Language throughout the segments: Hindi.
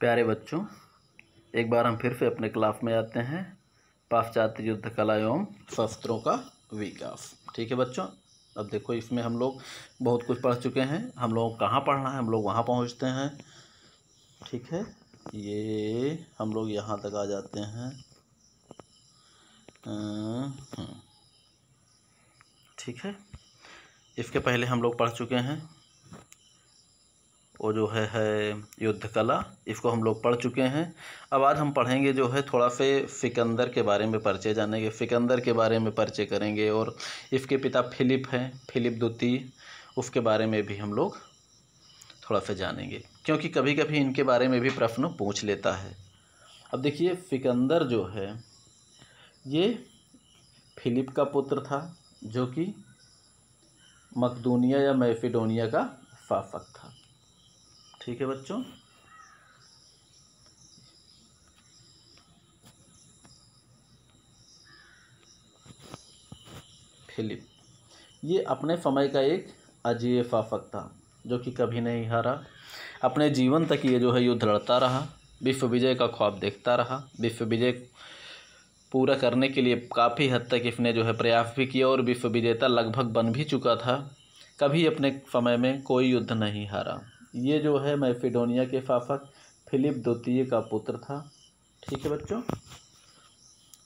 प्यारे बच्चों, एक बार हम फिर से अपने क्लास में आते हैं। पाश्चात्य युद्ध कला एवं शस्त्रों का विकास। ठीक है बच्चों, अब देखो इसमें हम लोग बहुत कुछ पढ़ चुके हैं। हम लोग कहाँ पढ़ना है हम लोग वहाँ पहुँचते हैं। ठीक है, ये हम लोग यहाँ तक आ जाते हैं। ठीक है, इसके पहले हम लोग पढ़ चुके हैं वो जो है युद्ध कला, इसको हम लोग पढ़ चुके हैं। अब आज हम पढ़ेंगे जो है थोड़ा से सिकंदर के बारे में परिचय जानेंगे, सिकंदर के बारे में परिचय करेंगे। और इसके पिता फिलिप हैं, फिलिप द्वितीय, उसके बारे में भी हम लोग थोड़ा सा जानेंगे, क्योंकि कभी कभी इनके बारे में भी प्रश्न पूछ लेता है। अब देखिए, सिकंदर जो है ये फिलिप का पुत्र था, जो कि मकदूनिया या मैसिडोनिया का शासक था। ठीक है बच्चों, फिलिप ये अपने समय का एक अजेय शासक था, जो कि कभी नहीं हारा। अपने जीवन तक ये जो है युद्ध लड़ता रहा, विश्व विजय का ख्वाब देखता रहा। विश्व विजय पूरा करने के लिए काफ़ी हद तक इसने जो है प्रयास भी किया और विश्व विजेता लगभग बन भी चुका था। कभी अपने समय में कोई युद्ध नहीं हारा। ये जो है मैसिडोनिया के शासक फिलिप द्वितीय का पुत्र था। ठीक है बच्चों,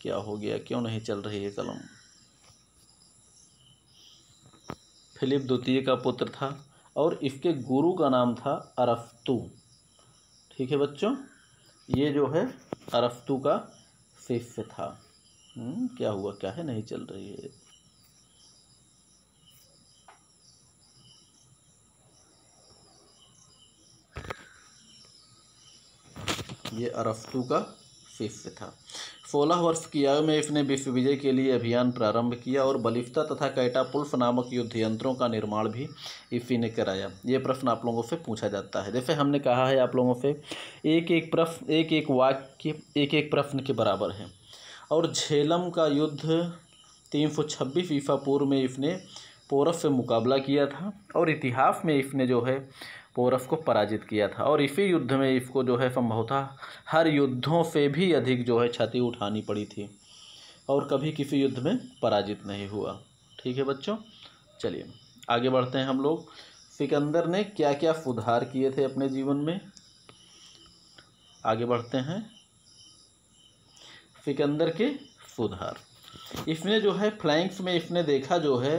क्या हो गया, क्यों नहीं चल रही है कलम? फिलिप द्वितीय का पुत्र था और इसके गुरु का नाम था अरस्तु। ठीक है बच्चों, ये जो है अरस्तु का शिष्य था। क्या हुआ, क्या है, नहीं चल रही है? ये अरस्तु का शिष्य था। 16 वर्ष की आयु में इसने विश्व विजय के लिए अभियान प्रारंभ किया और बलिस्ता तथा कैटापुल्स नामक युद्ध यंत्रों का निर्माण भी इसी ने कराया। ये प्रश्न आप लोगों से पूछा जाता है। जैसे हमने कहा है आप लोगों से, एक एक प्रश्न, एक एक वाक्य, एक एक प्रश्न के बराबर है। और झेलम का युद्ध 326 ईसा पूर्व में इसने पोरस से मुकाबला किया था और इतिहास में इसने जो है पोरस को पराजित किया था। और इसी युद्ध में इसको जो है संभवतः हर युद्धों से भी अधिक जो है क्षति उठानी पड़ी थी और कभी किसी युद्ध में पराजित नहीं हुआ। ठीक है बच्चों, चलिए आगे बढ़ते हैं हम लोग। सिकंदर ने क्या क्या सुधार किए थे अपने जीवन में, आगे बढ़ते हैं। सिकंदर के सुधार, इसने जो है फ्लैंक्स में इसने देखा जो है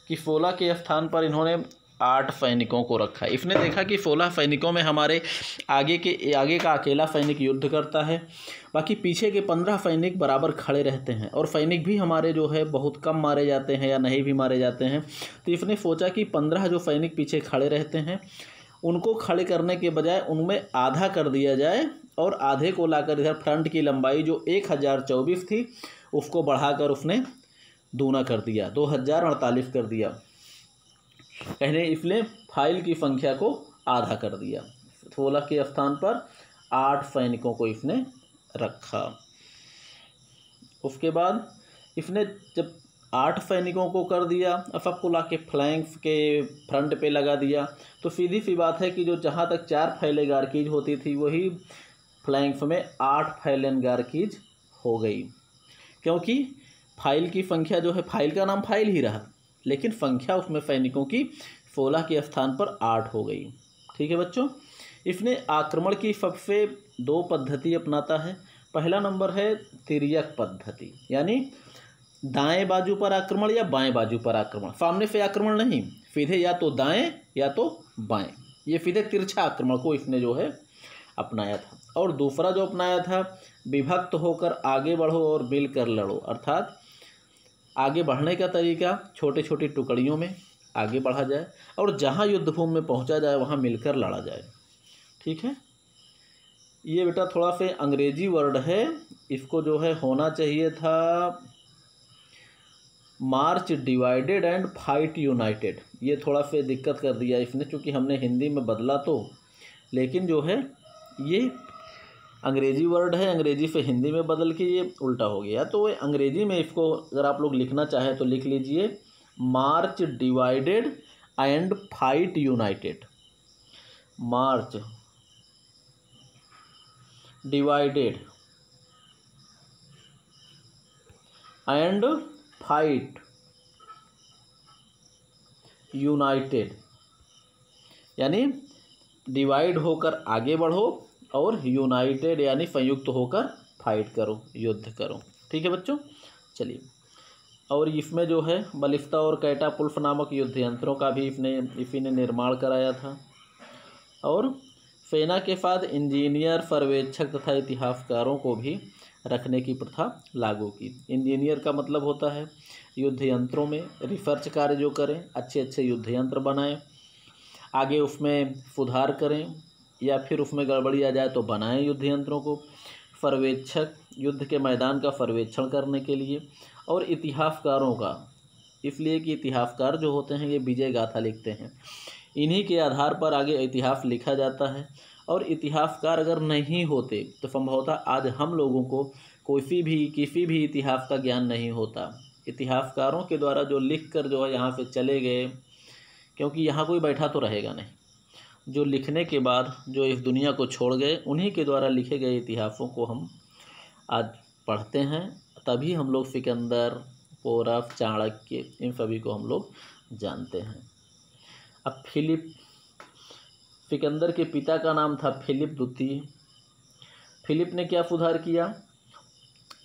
कि 16 के स्थान पर इन्होंने 8 सैनिकों को रखा। इसने देखा कि 16 सैनिकों में हमारे आगे का अकेला सैनिक युद्ध करता है, बाकी पीछे के 15 सैनिक बराबर खड़े रहते हैं और सैनिक भी हमारे जो है बहुत कम मारे जाते हैं या नहीं भी मारे जाते हैं। तो इसने सोचा कि 15 जो सैनिक पीछे खड़े रहते हैं उनको खड़े करने के बजाय उनमें आधा कर दिया जाए और आधे को लाकर इधर फ्रंट की लंबाई जो 1024 थी उसको बढ़ाकर उसने दूना कर दिया, 2048 कर दिया। कहने इसने फाइल की संख्या को आधा कर दिया। 16 के स्थान पर 8 सैनिकों को इसने रखा। उसके बाद इसने जब 8 सैनिकों को कर दिया, अब सबको ला के फ्लैंक्स के फ्रंट पे लगा दिया, तो सीधी सी बात है कि जो जहाँ तक 4 फैले गारकीज होती थी वही फ्लैंक्स में 8 फैलन गारकीज हो गई। क्योंकि फाइल की संख्या जो है, फाइल का नाम फाइल ही रहा लेकिन संख्या उसमें सैनिकों की 16 के स्थान पर 8 हो गई। ठीक है बच्चों, इसने आक्रमण की सबसे 2 पद्धति अपनाता है। पहला नंबर है तिर्यक पद्धति, यानी दाएं बाजू पर आक्रमण या बाएं बाजू पर आक्रमण, सामने से आक्रमण नहीं, सीधे या तो दाएं या तो बाएं, ये सीधे तिरछा आक्रमण को इसने जो है अपनाया था। और दूसरा जो अपनाया था, विभक्त होकर आगे बढ़ो और मिलकर लड़ो, अर्थात आगे बढ़ने का तरीका छोटे छोटे टुकड़ियों में आगे बढ़ा जाए और जहाँ युद्धभूमि में पहुँचा जाए वहाँ मिलकर लड़ा जाए। ठीक है, ये बेटा थोड़ा सा अंग्रेजी वर्ड है, इसको जो है होना चाहिए था मार्च डिवाइडेड एंड फाइट यूनाइटेड। ये थोड़ा सा दिक्कत कर दिया इसने, चूँकि हमने हिंदी में बदला तो, लेकिन जो है ये अंग्रेजी वर्ड है, अंग्रेजी से हिंदी में बदल के ये उल्टा हो गया। तो अंग्रेजी में इसको अगर आप लोग लिखना चाहें तो लिख लीजिए march divided and fight united. March divided and fight united, यानी डिवाइड होकर आगे बढ़ो और यूनाइटेड यानी संयुक्त होकर फाइट करो, युद्ध करो। ठीक है बच्चों, चलिए। और इसमें जो है बलिफ्ता और कैटापुल्फ नामक युद्ध यंत्रों का भी इसी ने निर्माण कराया था। और सेना के साथ इंजीनियर, पर्यवेक्षक तथा इतिहासकारों को भी रखने की प्रथा लागू की। इंजीनियर का मतलब होता है युद्ध यंत्रों में रिसर्च कार्य जो करें, अच्छे अच्छे युद्ध यंत्र बनाएं, आगे उसमें सुधार करें या फिर उसमें गड़बड़ी आ जाए तो बनाएं युद्ध यंत्रों को। पर्यवेक्षक युद्ध के मैदान का सर्वेक्षण करने के लिए। और इतिहासकारों का, इसलिए कि इतिहासकार जो होते हैं ये विजय गाथा लिखते हैं, इन्हीं के आधार पर आगे इतिहास लिखा जाता है। और इतिहासकार अगर नहीं होते तो संभवतः आज हम लोगों को किसी भी इतिहास का ज्ञान नहीं होता। इतिहासकारों के द्वारा जो लिख कर जो है यहाँ से चले गए, क्योंकि यहाँ कोई बैठा तो रहेगा नहीं, जो लिखने के बाद जो इस दुनिया को छोड़ गए, उन्हीं के द्वारा लिखे गए इतिहासों को हम आज पढ़ते हैं। तभी हम लोग सिकंदर, पौरव, चाणक्य, इन सभी को हम लोग जानते हैं। अब सिकंदर के पिता का नाम था फिलिप द्वितीय। फिलिप ने क्या सुधार किया?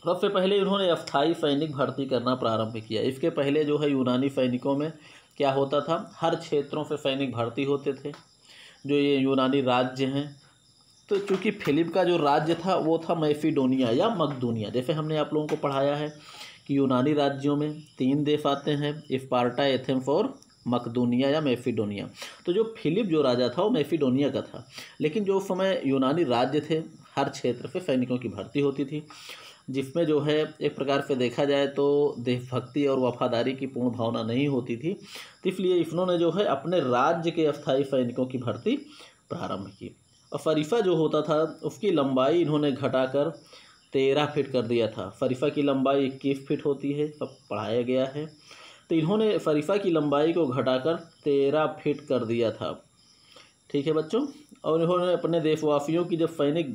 सबसे पहले इन्होंने अस्थायी सैनिक भर्ती करना प्रारंभ किया। इसके पहले जो है यूनानी सैनिकों में क्या होता था, हर क्षेत्रों से सैनिक भर्ती होते थे, जो ये यूनानी राज्य हैं। तो चूँकि फिलिप का जो राज्य था वो था मैसिडोनिया या मकदूनिया। जैसे हमने आप लोगों को पढ़ाया है कि यूनानी राज्यों में 3 देश आते हैं, स्पार्टा, एथेंस और मकदूनिया या मैसिडोनिया। तो जो फिलिप जो राजा था वो मैसिडोनिया का था, लेकिन जो उस समय यूनानी राज्य थे, हर क्षेत्र से सैनिकों की भर्ती होती थी, जिसमें जो है एक प्रकार से देखा जाए तो देशभक्ति और वफादारी की पूर्ण भावना नहीं होती थी। तो इसलिए इन्होंने जो है अपने राज्य के अस्थायी सैनिकों की भर्ती प्रारंभ की। और फरीसा जो होता था उसकी लंबाई इन्होंने घटाकर 13 फीट कर दिया था। फरीसा की लंबाई 21 फीट होती है, सब पढ़ाया गया है। तो इन्होंने फरीसा की लंबाई को घटाकर 13 फीट कर दिया था। ठीक है बच्चों। और इन्होंने अपने देशवासियों की जब सैनिक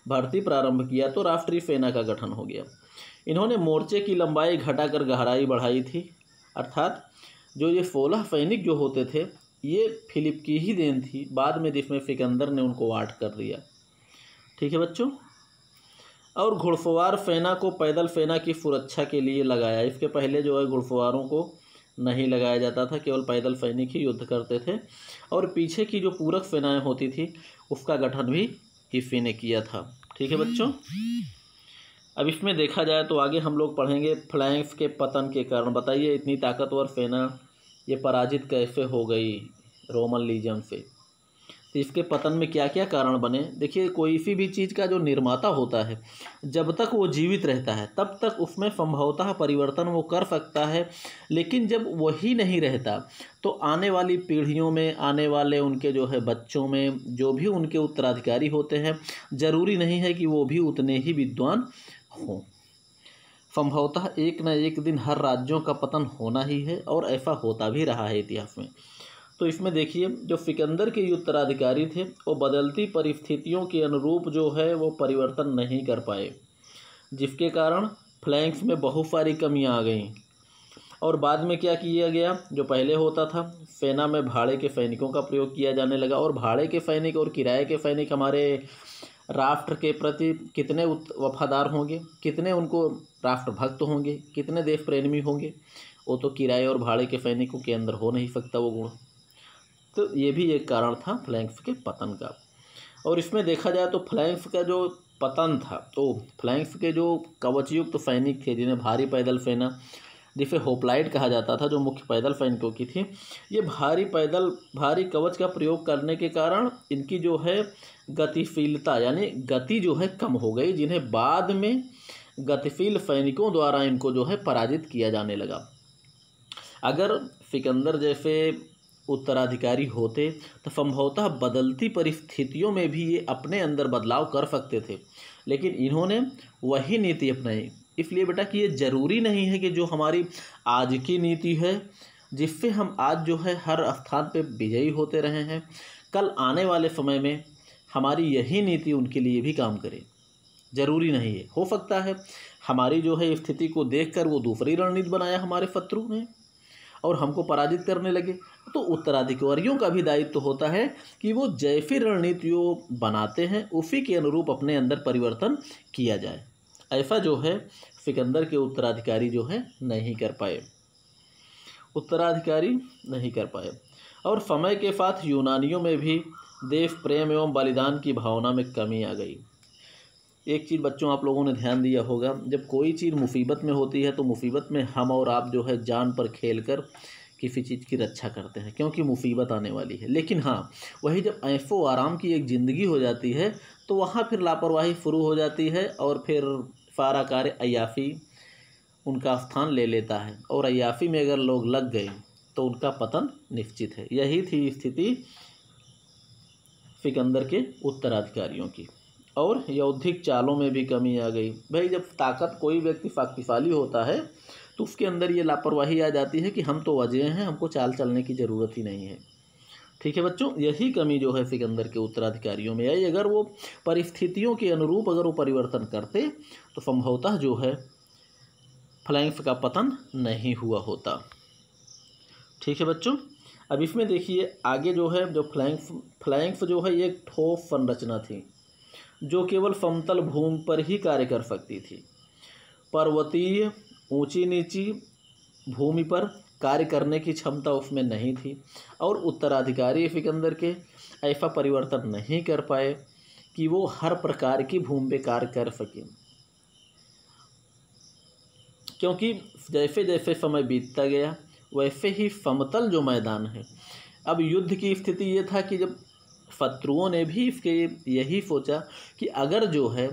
भर्ती प्रारंभ किया तो राष्ट्रीय सेना का गठन हो गया। इन्होंने मोर्चे की लंबाई घटाकर गहराई बढ़ाई थी, अर्थात जो ये 16 सैनिक जो होते थे ये फिलिप की ही देन थी, बाद में जिसमें सिकंदर ने उनको 8 कर दिया। ठीक है बच्चों। और घुड़सवार सेना को पैदल सेना की सुरक्षा के लिए लगाया। इसके पहले जो है घुड़सवारों को नहीं लगाया जाता था, केवल पैदल सैनिक ही युद्ध करते थे। और पीछे की जो पूरक सेनाएं होती थी उसका गठन भी इसी ने किया था। ठीक है बच्चों। अब इसमें देखा जाए तो आगे हम लोग पढ़ेंगे फ्लैंक्स के पतन के कारण। बताइए इतनी ताकतवर सेना ये पराजित कैसे हो गई रोमन लीजन से। तो इसके पतन में क्या क्या कारण बने। देखिए कोई सी भी चीज़ का जो निर्माता होता है जब तक वो जीवित रहता है तब तक उसमें संभवतः परिवर्तन वो कर सकता है, लेकिन जब वही नहीं रहता तो आने वाली पीढ़ियों में, आने वाले उनके जो है बच्चों में, जो भी उनके उत्तराधिकारी होते हैं, ज़रूरी नहीं है कि वो भी उतने ही विद्वान हों। संभवतः एक न एक दिन हर राज्यों का पतन होना ही है और ऐसा होता भी रहा है इतिहास में। तो इसमें देखिए जो सिकंदर के उत्तराधिकारी थे वो बदलती परिस्थितियों के अनुरूप जो है वो परिवर्तन नहीं कर पाए, जिसके कारण फ्लैंक्स में बहुत सारी कमियां आ गईं। और बाद में क्या किया गया, जो पहले होता था सेना में भाड़े के सैनिकों का प्रयोग किया जाने लगा। और भाड़े के सैनिक और किराए के सैनिक हमारे राष्ट्र के प्रति कितने वफादार होंगे, कितने उनको राष्ट्रभक्त होंगे, कितने देश प्रेमी होंगे, वो तो किराए और भाड़े के सैनिकों के अंदर हो नहीं सकता वो गुण। तो ये भी एक कारण था फ्लैंक्स के पतन का। और इसमें देखा जाए तो फ्लैंक्स का जो पतन था तो फ्लैंक्स के जो कवचयुक्त सैनिक थे, जिन्हें भारी पैदल सेना, जिसे होप्लाइट कहा जाता था, जो मुख्य पैदल सैनिकों की थी, ये भारी कवच का प्रयोग करने के कारण इनकी जो है गतिशीलता यानी गति जो है कम हो गई, जिन्हें बाद में गतिशील सैनिकों द्वारा इनको जो है पराजित किया जाने लगा। अगर सिकंदर जैसे उत्तराधिकारी होते तो संभवतः बदलती परिस्थितियों में भी ये अपने अंदर बदलाव कर सकते थे, लेकिन इन्होंने वही नीति अपनाई। इसलिए बेटा कि ये ज़रूरी नहीं है कि जो हमारी आज की नीति है जिससे हम आज जो है हर स्थान पे विजयी होते रहे हैं, कल आने वाले समय में हमारी यही नीति उनके लिए भी काम करे, जरूरी नहीं है। हो सकता है हमारी जो है स्थिति को देखकर वो दूसरी रणनीति बनाया हमारे शत्रु ने और हमको पराजित करने लगे। तो उत्तराधिकारियों का भी दायित्व होता है कि वो जैसी रणनीतियों बनाते हैं उसी के अनुरूप अपने अंदर परिवर्तन किया जाए। ऐसा जो है सिकंदर के उत्तराधिकारी जो है नहीं कर पाए, उत्तराधिकारी नहीं कर पाए। और समय के साथ यूनानियों में भी देश प्रेम एवं बलिदान की भावना में कमी आ गई। एक चीज़ बच्चों आप लोगों ने ध्यान दिया होगा, जब कोई चीज़ मुसीबत में होती है तो मुसीबत में हम और आप जो है जान पर खेलकर किसी चीज़ की रक्षा करते हैं क्योंकि मुसीबत आने वाली है। लेकिन हाँ, वही जब ऐशो आराम की एक ज़िंदगी हो जाती है तो वहाँ फिर लापरवाही शुरू हो जाती है और फिर सारा कार्य अय्याशी उनका स्थान ले लेता है। और अय्याशी में अगर लोग लग गए तो उनका पतन निश्चित है। यही थी स्थिति सिकंदर के उत्तराधिकारियों की। और यौद्धिक चालों में भी कमी आ गई। भाई जब ताकत कोई व्यक्ति शक्तिशाली होता है तो उसके अंदर ये लापरवाही आ जाती है कि हम तो अजय हैं, हमको चाल चलने की ज़रूरत ही नहीं है। ठीक है बच्चों, यही कमी जो है सिकंदर के उत्तराधिकारियों में आई। अगर वो परिस्थितियों के अनुरूप अगर वो परिवर्तन करते तो संभवतः जो है फ्लैंक्स का पतन नहीं हुआ होता। ठीक है बच्चों, अब इसमें देखिए आगे जो है जो फ्लैंक्स जो है ये एक ठोस संरचना थी जो केवल समतल भूमि पर ही कार्य कर सकती थी। पर्वतीय ऊंची नीची भूमि पर कार्य करने की क्षमता उसमें नहीं थी और उत्तराधिकारी सिकंदर के ऐसा परिवर्तन नहीं कर पाए कि वो हर प्रकार की भूमि पे कार्य कर सके, क्योंकि जैसे जैसे समय बीतता गया वैसे ही समतल जो मैदान है, अब युद्ध की स्थिति ये था कि जब शत्रुओं ने भी इसके यही सोचा कि अगर जो है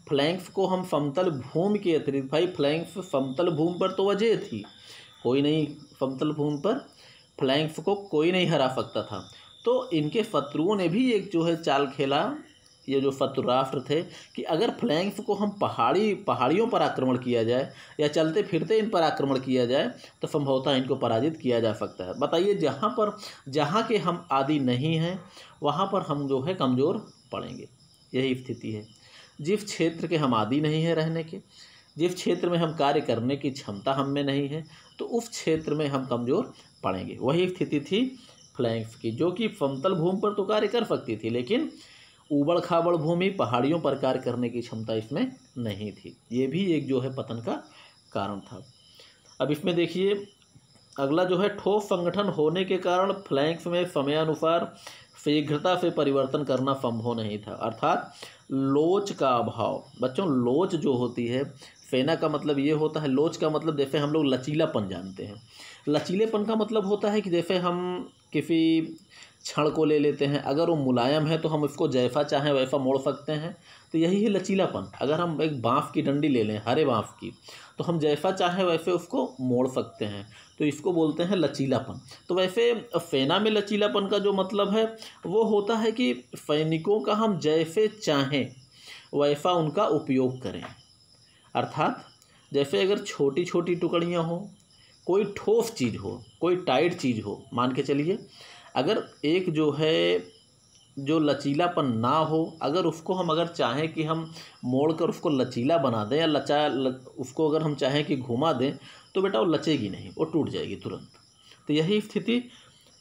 फ्लैंक्स को हम समतल भूमि के अतिरिक्त, भाई फ्लैंक्स समतल भूमि पर तो अजय थी, कोई नहीं समतल भूमि पर फ्लैंक्स को कोई नहीं हरा सकता था। तो इनके शत्रुओं ने भी एक जो है चाल खेला, ये जो शत्रु राष्ट्र थे, कि अगर फ्लैंक्स को हम पहाड़ियों पर आक्रमण किया जाए या चलते फिरते इन पर आक्रमण किया जाए तो संभवतः इनको पराजित किया जा सकता है। बताइए, जहाँ के हम आदि नहीं हैं वहाँ पर हम जो है कमज़ोर पड़ेंगे। यही स्थिति है। जिस क्षेत्र के हम आदि नहीं हैं रहने के, जिस क्षेत्र में हम कार्य करने की क्षमता हम में नहीं है, तो उस क्षेत्र में हम कमज़ोर पड़ेंगे। वही स्थिति थी फ्लैंक्स की, जो कि समतल भूमि पर तो कार्य कर सकती थी लेकिन ऊबड़ खाबड़ भूमि पहाड़ियों पर कार्य करने की क्षमता इसमें नहीं थी। ये भी एक जो है पतन का कारण था। अब इसमें देखिए अगला जो है ठोस संगठन होने के कारण फ्लैंक्स में समयानुसार शीघ्रता से परिवर्तन करना संभव नहीं था, अर्थात लोच का अभाव। बच्चों लोच जो होती है, सेना का मतलब ये होता है, लोच का मतलब जैसे हम लोग लचीलापन जानते हैं, लचीलेपन का मतलब होता है कि जैसे हम किसी क्षण को ले लेते हैं, अगर वो मुलायम है तो हम उसको जैसा चाहें वैसा मोड़ सकते हैं, तो यही है लचीलापन। अगर हम एक बाँस की डंडी ले लें, हरे बाँस की, तो हम जैसा चाहें वैसे उसको मोड़ सकते हैं, तो इसको बोलते हैं लचीलापन। तो वैसे सेना में लचीलापन का जो मतलब है वो होता है कि सैनिकों का हम जैसे चाहें वैसा उनका उपयोग करें, अर्थात जैसे अगर छोटी छोटी टुकड़ियाँ हों, कोई ठोस चीज़ हो, कोई टाइट चीज़ हो, मान के चलिए अगर एक जो है जो लचीलापन ना हो, अगर उसको हम अगर चाहें कि हम मोड़कर उसको लचीला बना दें या उसको अगर हम चाहें कि घुमा दें तो बेटा वो लचेगी नहीं, वो टूट जाएगी तुरंत। तो यही स्थिति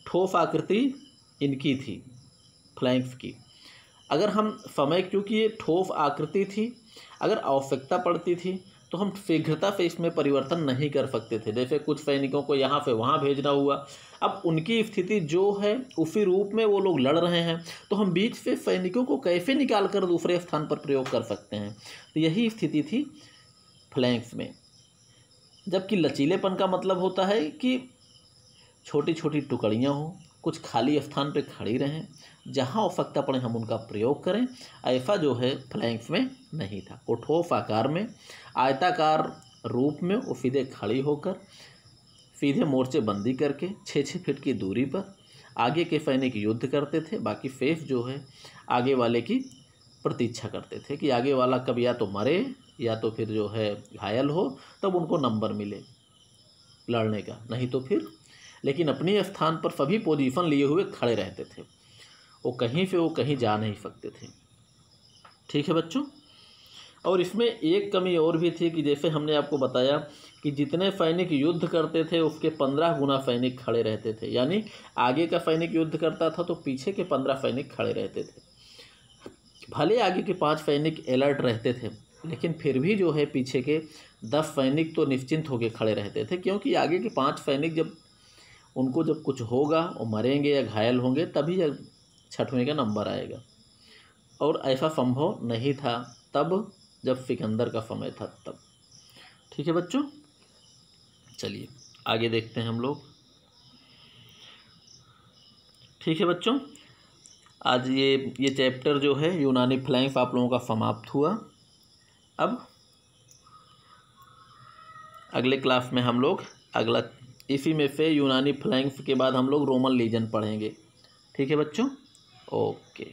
ठोस आकृति इनकी थी फ्लैंक्स की। अगर हम समय, क्योंकि ये ठोस आकृति थी, अगर आवश्यकता पड़ती थी तो हम शीघ्रता से इसमें परिवर्तन नहीं कर सकते थे। जैसे कुछ सैनिकों को यहाँ से वहाँ भेजना हुआ, अब उनकी स्थिति जो है उसी रूप में वो लोग लड़ रहे हैं, तो हम बीच से सैनिकों को कैसे निकाल कर दूसरे स्थान पर प्रयोग कर सकते हैं। तो यही स्थिति थी फ्लैंक्स में। जबकि लचीलेपन का मतलब होता है कि छोटी छोटी टुकड़ियाँ हों, कुछ खाली स्थान पर खड़ी रहें, जहाँ आवश्यकता पड़े हम उनका प्रयोग करें। ऐसा जो है फ्लैंक्स में नहीं था। वो ठोस आकार में, आयताकार रूप में वो सीधे खड़ी होकर सीधे मोर्चे बंदी करके 6-6 फीट की दूरी पर आगे के सैनिक युद्ध करते थे, बाकी शेष जो है आगे वाले की प्रतीक्षा करते थे कि आगे वाला कब या तो मरे या तो फिर जो है घायल हो, तब उनको नंबर मिले लड़ने का, नहीं तो फिर, लेकिन अपने स्थान पर सभी पोजीशन लिए हुए खड़े रहते थे। वो कहीं जा नहीं सकते थे। ठीक है बच्चों। और इसमें एक कमी और भी थी कि जैसे हमने आपको बताया कि जितने सैनिक युद्ध करते थे उसके 15 गुना सैनिक खड़े रहते थे, यानी आगे का सैनिक युद्ध करता था तो पीछे के 15 सैनिक खड़े रहते थे। भले आगे के 5 सैनिक अलर्ट रहते थे, लेकिन फिर भी जो है पीछे के 10 सैनिक तो निश्चिंत होकर खड़े रहते थे, क्योंकि आगे के 5 सैनिक जब कुछ होगा और मरेंगे या घायल होंगे तभी 6वें का नंबर आएगा। और ऐसा संभव नहीं था तब, जब सिकंदर का समय था तब। ठीक है बच्चों, चलिए आगे देखते हैं हम लोग। ठीक है बच्चों, आज ये चैप्टर जो है यूनानी फ्लैंक्स आप लोगों का समाप्त हुआ। अब अगले क्लास में हम लोग इसी में से यूनानी फ्लैंक्स के बाद हम लोग रोमन लीजन पढ़ेंगे। ठीक है बच्चों, ओके।